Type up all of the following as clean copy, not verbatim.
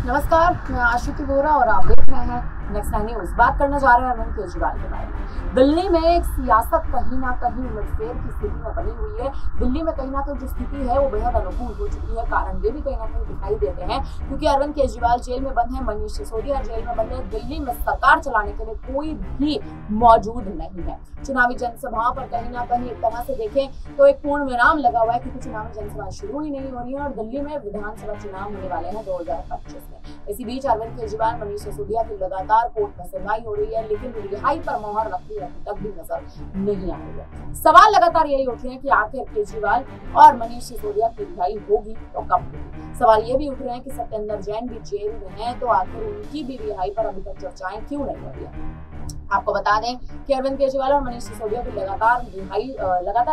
नमस्कार, मैं आशिकी वोरा और आप देख रहे हैं नेक्स्ट 9 न्यूज। बात करने जा रहे हैं अरविंद केजरीवाल के बारे में। दिल्ली में एक सियासत कहीं ना कहीं उलटफेर की स्थिति में बनी हुई है। दिल्ली में कहीं ना कहीं जो स्थिति है वो बेहद अनुकूल हो चुकी है। कारण ये भी कहीं ना कहीं दिखाई देते हैं क्योंकि अरविंद केजरीवाल जेल में बंद है, मनीष सिसोदिया जेल में बंद है। दिल्ली में सरकार चलाने के लिए कोई भी मौजूद नहीं है। चुनावी जनसभाओं पर कहीं ना कहीं एक तरह से देखें तो एक पूर्ण विराम लगा हुआ है क्योंकि चुनावी जनसभा शुरू ही नहीं हो रही है और दिल्ली में विधानसभा चुनाव होने वाले हैं 2025 में। इसी बीच अरविंद केजरीवाल, मनीष सिसोदिया की लगातार कोर्ट में सुनवाई हो रही है, लेकिन रिहाई पर मोहर रखती अभी तक भी नजर नहीं आ रही है। सवाल लगातार यही उठ रहे हैं कि आखिर केजरीवाल और मनीष सिसोदिया की रिहाई होगी तो कब होगी। सवाल ये भी उठ रहे हैं कि सत्येंद्र जैन भी जेल में है तो आखिर उनकी भी रिहाई पर अभी तक चर्चाएं क्यों नहीं हो रही है। आपको बता दें कि अरविंद केजरीवाल और मनीष सिसोदिया की लगातार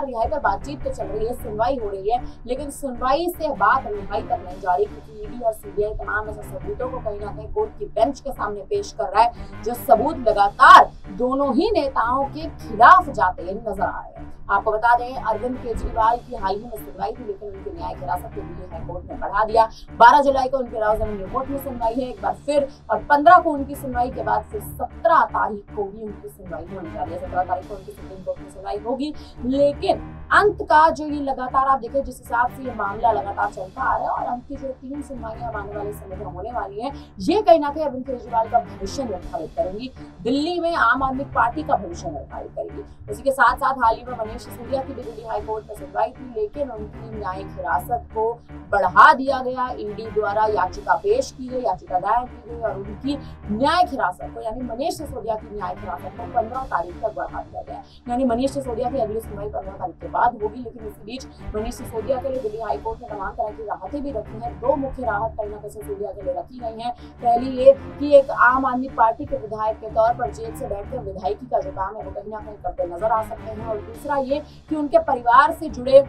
रिहाई पर बातचीत तो चल रही है, सुनवाई हो रही है, लेकिन सुनवाई से बात रिहाई तक नहीं जा रही क्योंकि ईडी और सीबीआई तमाम ऐसे सबूतों को कहीं ना कहीं कोर्ट की बेंच के सामने पेश कर रहा है जो सबूत लगातार दोनों ही नेताओं के खिलाफ जाते नजर आ रहे हैं। आपको बता दें अरविंद केजरीवाल की हाल ही में सुनवाई थी, लेकिन उनकी न्यायिक हिरासत के लिए हाईकोर्ट ने बढ़ा दिया। 12 जुलाई को उनकी राव जमीन कोर्ट में सुनवाई है एक बार फिर, और 15 को उनकी सुनवाई के बाद फिर 17 तारीख को भी उनकी सुनवाई होने जा रही है। 17 तारीख को उनकी सुप्रीम कोर्ट में सुनवाई होगी, लेकिन अंत का जो ये लगातार आप देखें जिस हिसाब से ये मामला लगातार चलता आ रहा है और अंत की जो 3 सुनवाइयां आने वाले समय में होने वाली है, ये कहीं ना कहीं अरविंद केजरीवाल का भविष्य निर्धारित करेंगी। दिल्ली में आम आदमी पार्टी का भविष्य निर्धारित करेगी। इसी के साथ साथ हाल ही में मनीष सिसोदिया की भी दिल्ली हाईकोर्ट में सुनवाई थी, लेकिन उनकी न्यायिक हिरासत को बढ़ा दिया गया। ईडी द्वारा याचिका पेश की गई, याचिका दायर की गई और उनकी न्यायिक हिरासत को यानी मनीष सिसोदिया की न्यायिक हिरासत को 15 तारीख तक बढ़ा दिया गया। यानी मनीष सिसोदिया की अगली सुनवाई 15 तारीख के बाद होगी, लेकिन इसी बीच मनीष सिसोदिया के लिए दिल्ली हाईकोर्ट ने तमाम तरह की राहतें भी रखी हैं। 2 मुख्य राहत कहीं ना कहीं सिसोदिया के लिए रखी गई है। पहली ये कि एक आम आदमी पार्टी के विधायक के तौर पर जेल से बैठकर विधायकी का जो काम है वो कहीं ना कहीं करते नजर आ सकते हैं, और दूसरा ये कि उनके परिवार से जुड़े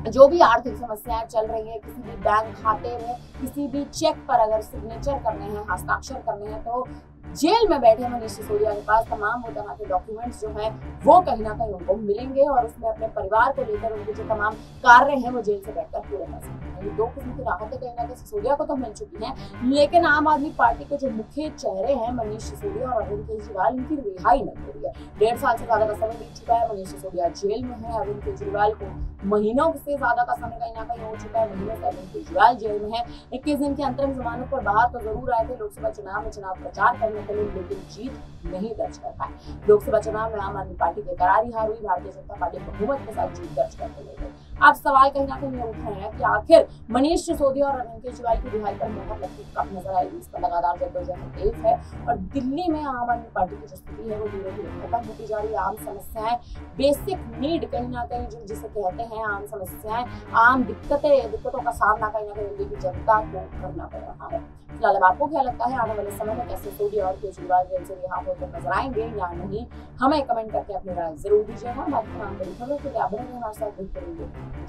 जो भी आर्थिक समस्याएं चल रही है, किसी भी बैंक खाते में किसी भी चेक पर अगर सिग्नेचर करने हैं, हस्ताक्षर करने हैं, तो जेल में बैठे मनीष सिसोदिया के पास तमाम वो तरह के डॉक्यूमेंट्स जो हैं वो कहीं ना कहीं उनको मिलेंगे और उसमें अपने परिवार को लेकर उनके जो तमाम कार्य हैं वो जेल से बैठकर पूरे कर सकते हैं। ये 2 किस्म की राहतें कहीं ना कहीं सिसोदिया को तो मिल चुकी हैं, लेकिन आम आदमी पार्टी के जो मुख्य चेहरे हैं मनीष सिसोदिया और अरविंद केजरीवाल, इनकी रिहाई नहीं हो रही है। 1.5 साल से ज्यादा का समय बीत चुका है। मनीष सिसोदिया जेल में है, अरविंद केजरीवाल को महीनों से ज्यादा का समय कहीं ना कहीं हो चुका है। महीनों से अरविंद केजरीवाल जेल में है। 21 दिन की अंतरिम जमानत पर बाहर तो जरूर आए थे लोकसभा चुनाव में चुनाव प्रचार करने के लिए, लेकिन जीत नहीं दर्ज कर पाए। लोकसभा चुनाव में आम आदमी पार्टी की करारी हार हुई, भारतीय जनता पार्टी बहुमत के साथ जीत दर्ज करके ले गई। अब सवाल कहीं ना कहीं ये उठ रहे हैं कि आखिर मनीष सिसोदिया और अरविंद केजरीवाल की रिहाई पर मोहर लगती कब नजर आएगी। इस पर लगातार जद्दोजहद तेज है और दिल्ली में आम आदमी पार्टी की जो स्थिति है वो धीरे धीरे खत्म होती जा रही है। आम समस्याएं, बेसिक नीड कहीं ना कहीं जो जिसे कहते हैं आम समस्याएं, आम दिक्कतों का सामना कहीं ना कहीं दिल्ली की जनता को करना पड़ रहा है। फिलहाल अब आपको क्या लगता है आने वाले समय में कैसे सिसोदिया और केजरीवाल जेल से रिहा होकर नजर आएंगे या नहीं, हमें कमेंट करके अपनी राय जरूर दीजिएगा। बाकी तमाम बड़ी खबरों के लिए आप बने हमारे साथ देखते रहिए।